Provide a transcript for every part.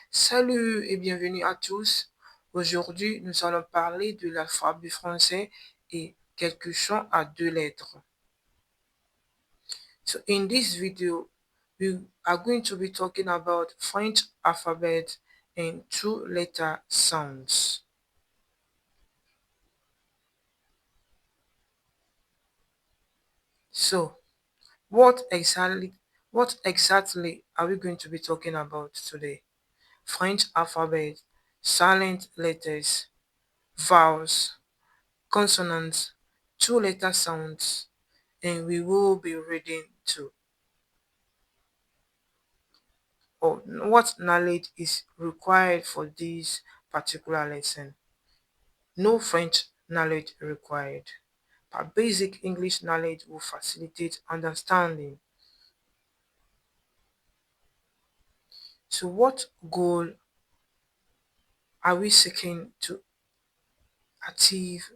Salut et bienvenue à tous. Aujourd'hui, nous allons parler de l'alphabet français et quelques chants à deux lettres. So in this video, we are going to be talking about French alphabet and two-letter sounds. So, what exactly what exactly are we going to be talking about today? French alphabet, silent letters, vowels, consonants, two-letter sounds, and we will be reading to or what knowledge is required for this particular lesson. No French knowledge required, but basic English knowledge will facilitate understanding. So, what goal are we seeking to achieve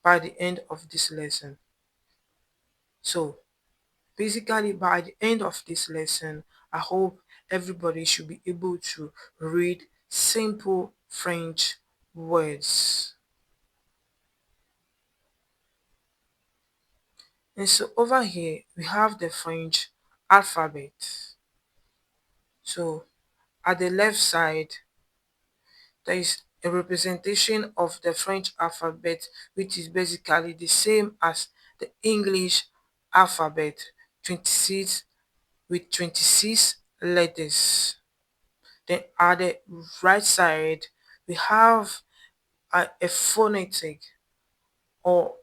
by the end of this lesson? So, basically, by the end of this lesson, I hope everybody should be able to read simple French words. And so over here, we have the French alphabet. So at the left side, there is a representation of the French alphabet, which is basically the same as the English alphabet, 26 with 26 letters. Then at the right side, we have a phonetic or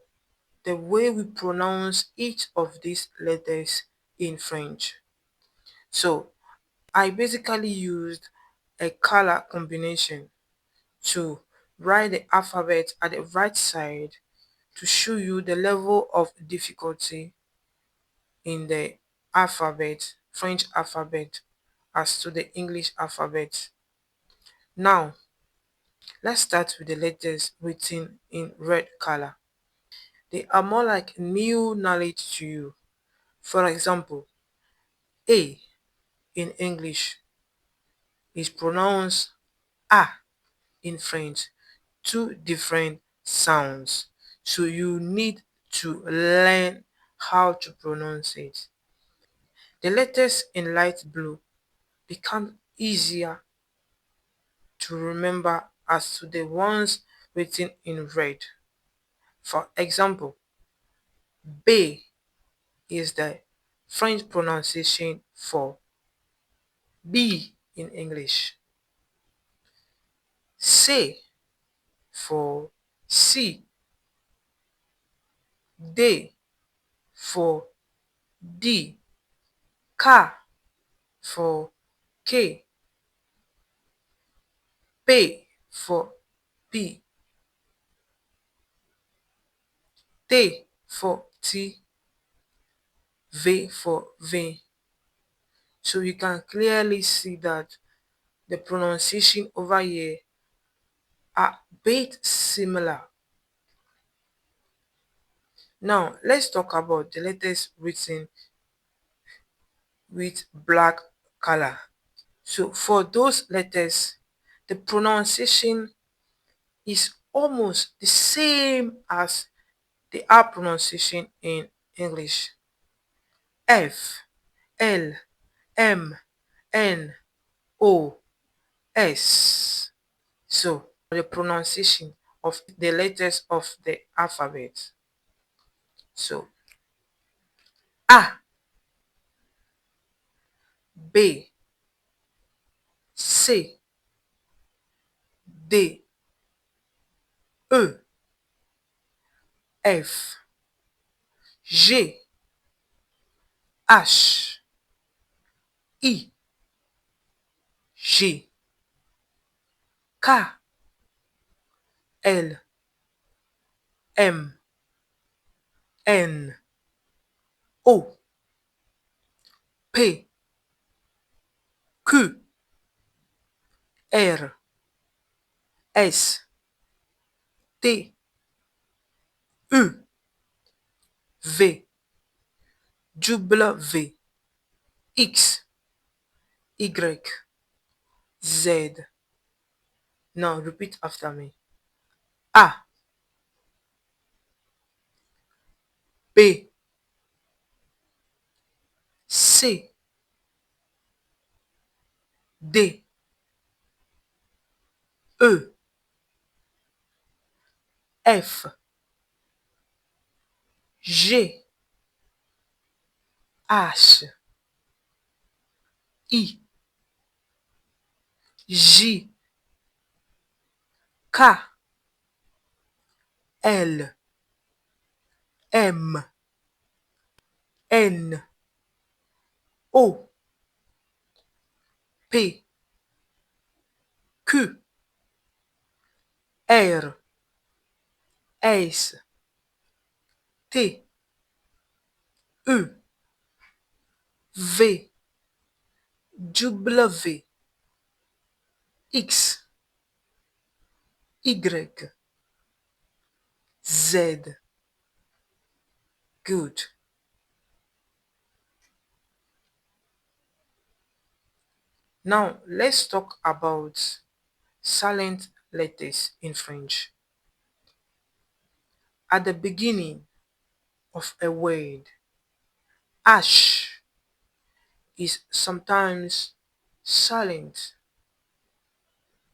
the way we pronounce each of these letters in French. So I basically used a color combination to write the alphabet at the right side to show you the level of difficulty in the alphabet, French alphabet, as to the English alphabet. Now, let's start with the letters written in red color. They are more like new knowledge to you. For example, A in English is pronounced A in French, two different sounds. So you need to learn how to pronounce it. The letters in light blue become easier to remember as to the ones written in red. For example, B is the French pronunciation for B in English. C for C. D for D. K for K. P for P. T for T. V for V. So you can clearly see that the pronunciation over here are a bit similar. Now let's talk about the letters written with black color. So for those letters, the pronunciation is almost the same as the R pronunciation in English. F, L, M, N, O, S. So the pronunciation of the letters of the alphabet. So A, B, C, D, E, F, G, H, I, J, K, L, M, N, O, P, Q, R, S, T, U, V, W, X, Y, Z. Now repeat after me. A, B, C, D, E, F, G, H, I, J, K, L, M, N, O, P, Q, R, S, T, U, V, W, X, Y, Z. Good. Now let's talk about silent letters in French. At the beginning of a word, H is sometimes silent,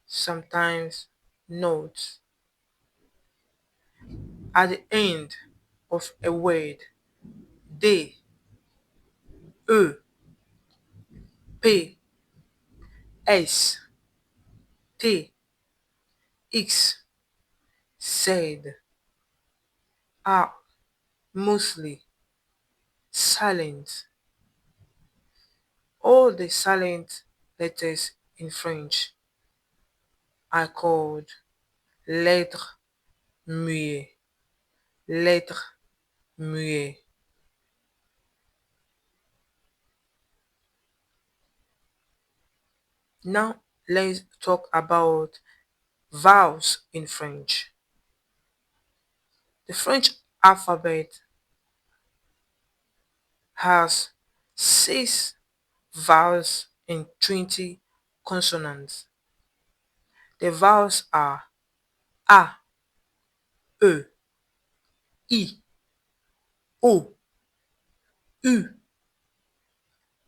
sometimes not. At the end of a word, D, E, P, S, T, X, Z are mostly silent. All the silent letters in French are called lettres muettes. Lettres muettes. Now let's talk about vowels in French. The French alphabet has 6 vowels and 20 consonants. The vowels are A, E, I, O, U,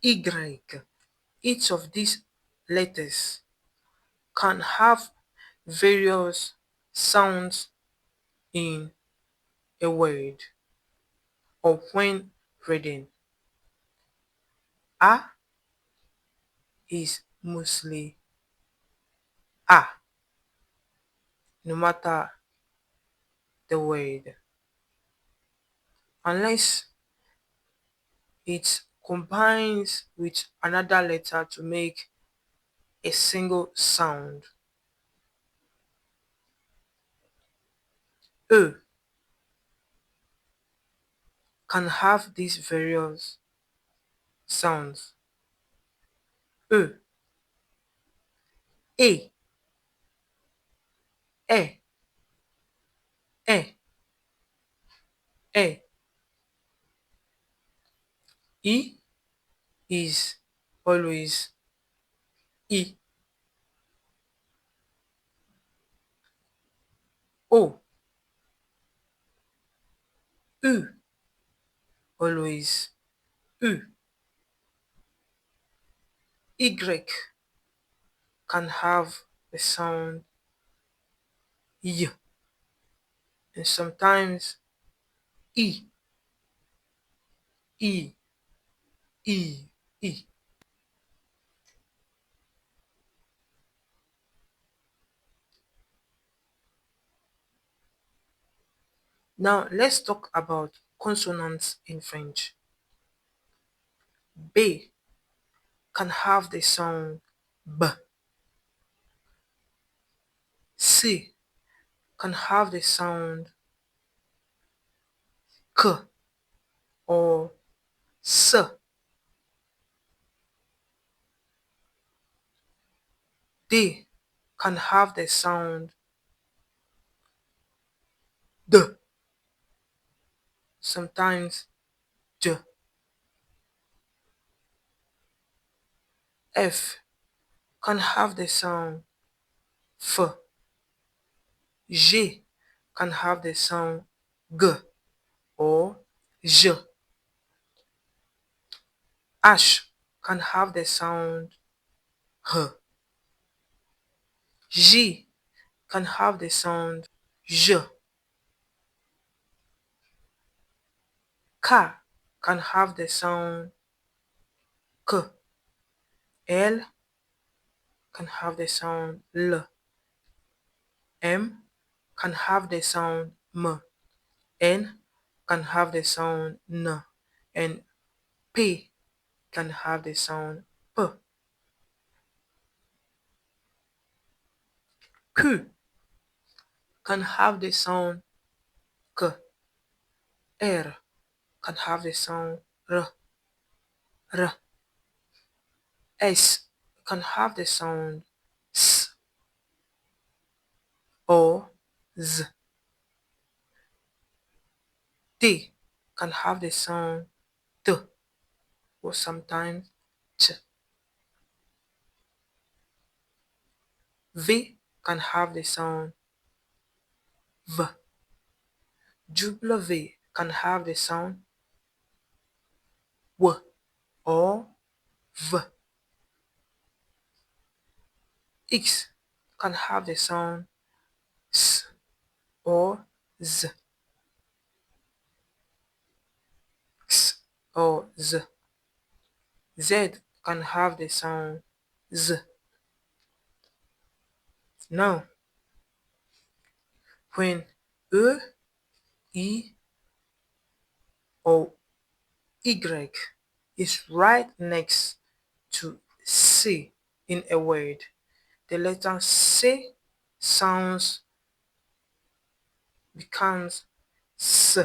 Y. Each of these letters can have various sounds in a word or when reading. A is mostly A, no matter the word, unless it combines with another letter to make a single sound. E can have these various sounds. E, E, E, E, E. I is always I. O, U, always U. Y can have the sound Y, and sometimes E, E, E, E. Now let's talk about consonants in French. B can have the sound B. C can have the sound K or S. D can have the sound D, sometimes J. F can have the sound F. G can have the sound G or J. H can have the sound H. J can have the sound J. K can have the sound K. L can have the sound L. M can have the sound M. N can have the sound N. And P can have the sound P. Q can have the sound K. R can have the sound R. R. S can have the sound S or Z. T can have the sound T or sometimes Ch. V can have the sound V. W can have the sound W or V. X can have the sound S or Z. X or Z. Z can have the sound Z. Now, when E, E, or Y is right next to C in a word, the letter C sounds becomes S.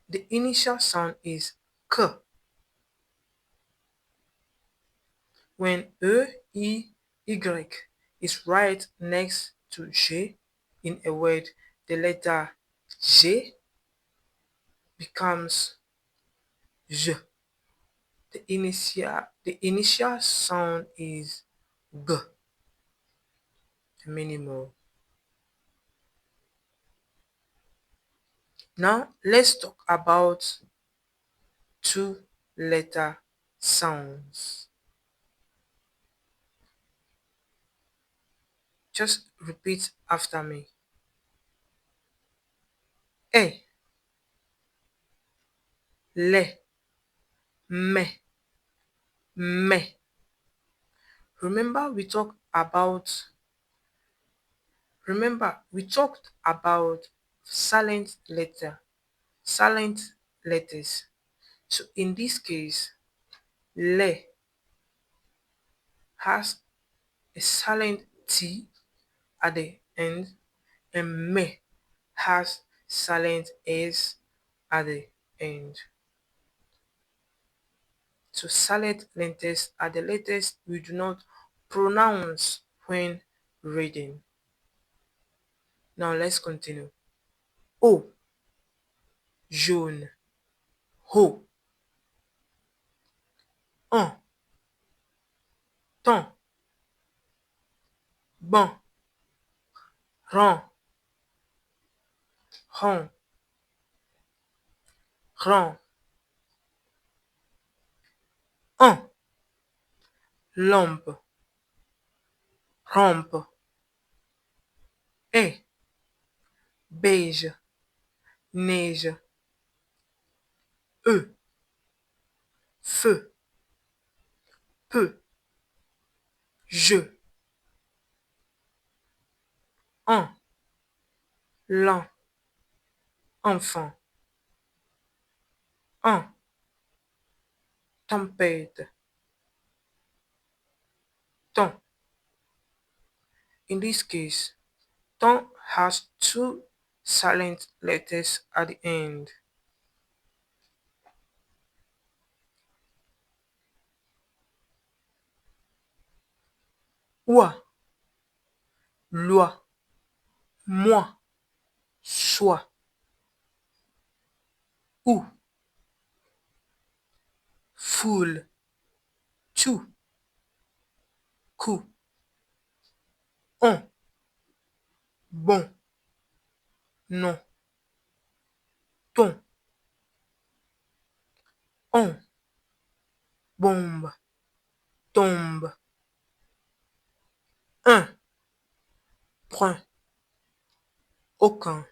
The initial sound is K. When Y is right next to J in a word, the letter J becomes J. The initial sound is G. The minimal. Now let's talk about two letter sounds. Just repeat after me. E, le, me, me. Remember we talked about silent letters. So in this case, le has a silent T at the end and me has silent S at the end. So silent letters are the letters we do not pronounce when reading. Now let's continue. O, jaune, ho, un, ton, bon, rond, rond, rond, un, lampe, rampe, et, beige, neige, e, feu, peu, je, un, lent, enfant, un, tempête, ton. In this case, ton has two silent letters at the end. Oie, loi, moi, soit, ou, foule, tu, coup, on, bon, non, ton, on, bombe, tombe, un, point, aucun,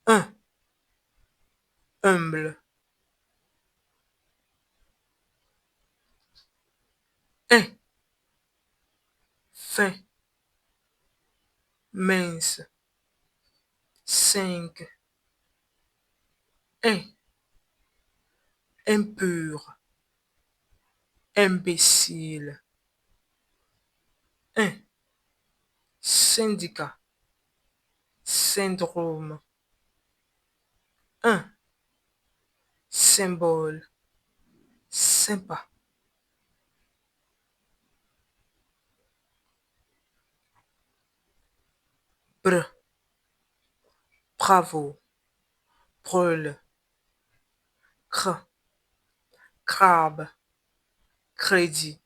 un, humble, un, fin, mince, cinq, un, impur, imbécile, un, syndicat, syndrome, un, symbole, sympa, br, bravo, brûle, cr, crabe, crédit,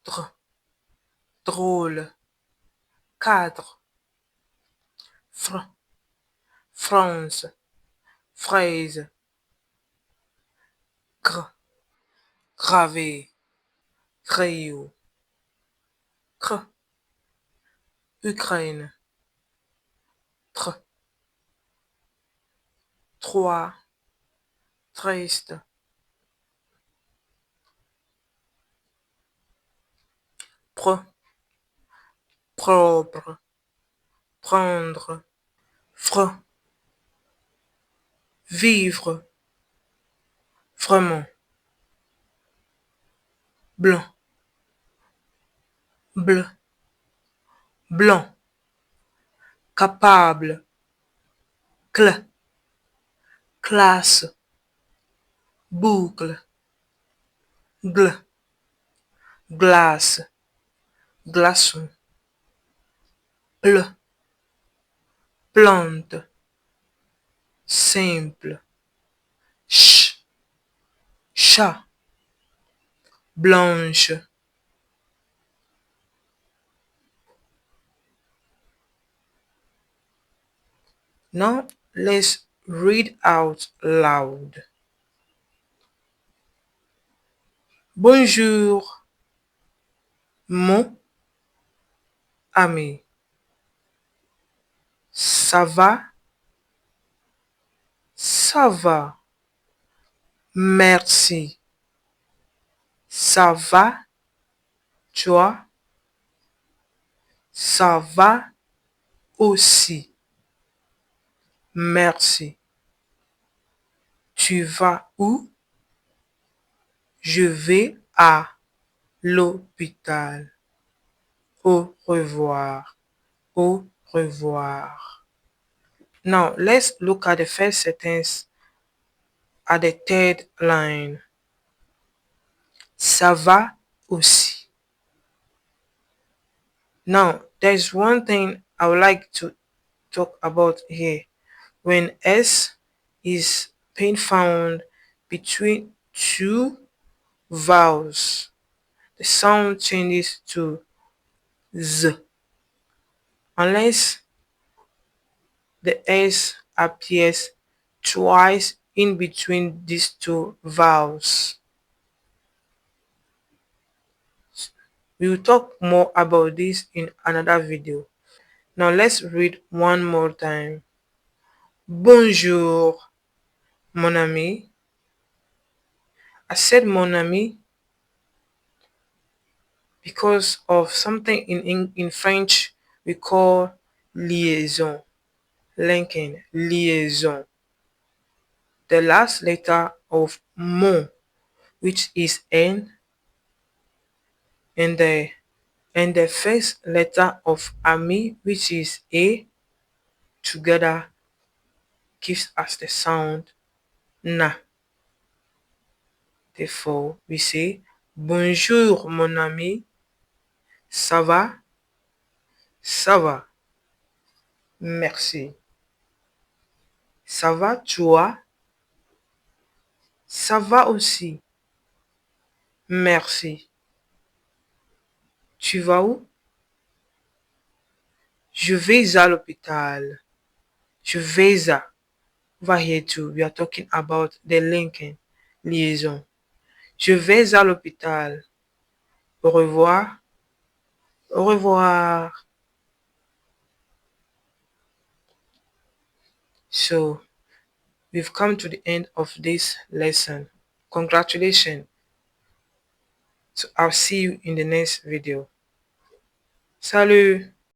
dr, drôle, cadre, fr, France, fraise, gr, gravé, crayon, cr, Ukraine, tr, trois, triste, pro, propre, prendre, fr, vivre, vraiment, blanc, bleu, blanc, capable, cl, classe, boucle, gl, glace, glaçon, ple, plante, simple, ch, chat, blanche. Now let's read out loud. Bonjour, mon ami. Ça va? Ça va. Merci. Ça va? Toi? Ça va aussi. Merci. Tu vas où? Je vais à l'hôpital. Au revoir. Au revoir. Now let's look at the first sentence at the third line. Ça va aussi. Now, there's one thing I would like to talk about here. When S is being found between two vowels, the sound changes to Z. Unless the S appears twice in between these two vowels. We will talk more about this in another video. Now let's read one more time. Bonjour, mon ami. I said mon ami because of something in French we call liaison, linking, liaison. The last letter of mon, which is N, and the first letter of ami, which is A, together gives us the sound na. Therefore, we say bonjour mon ami, ça va? Ça va. Merci. Ça va toi? Ça va aussi. Merci. Tu vas où? Je vais à l'hôpital. Je vais à. Over here too, we are talking about the linking liaison. Je vais à l'hôpital. Au revoir. Au revoir. So, we've come to the end of this lesson. Congratulations. So, I'll see you in the next video. Salut.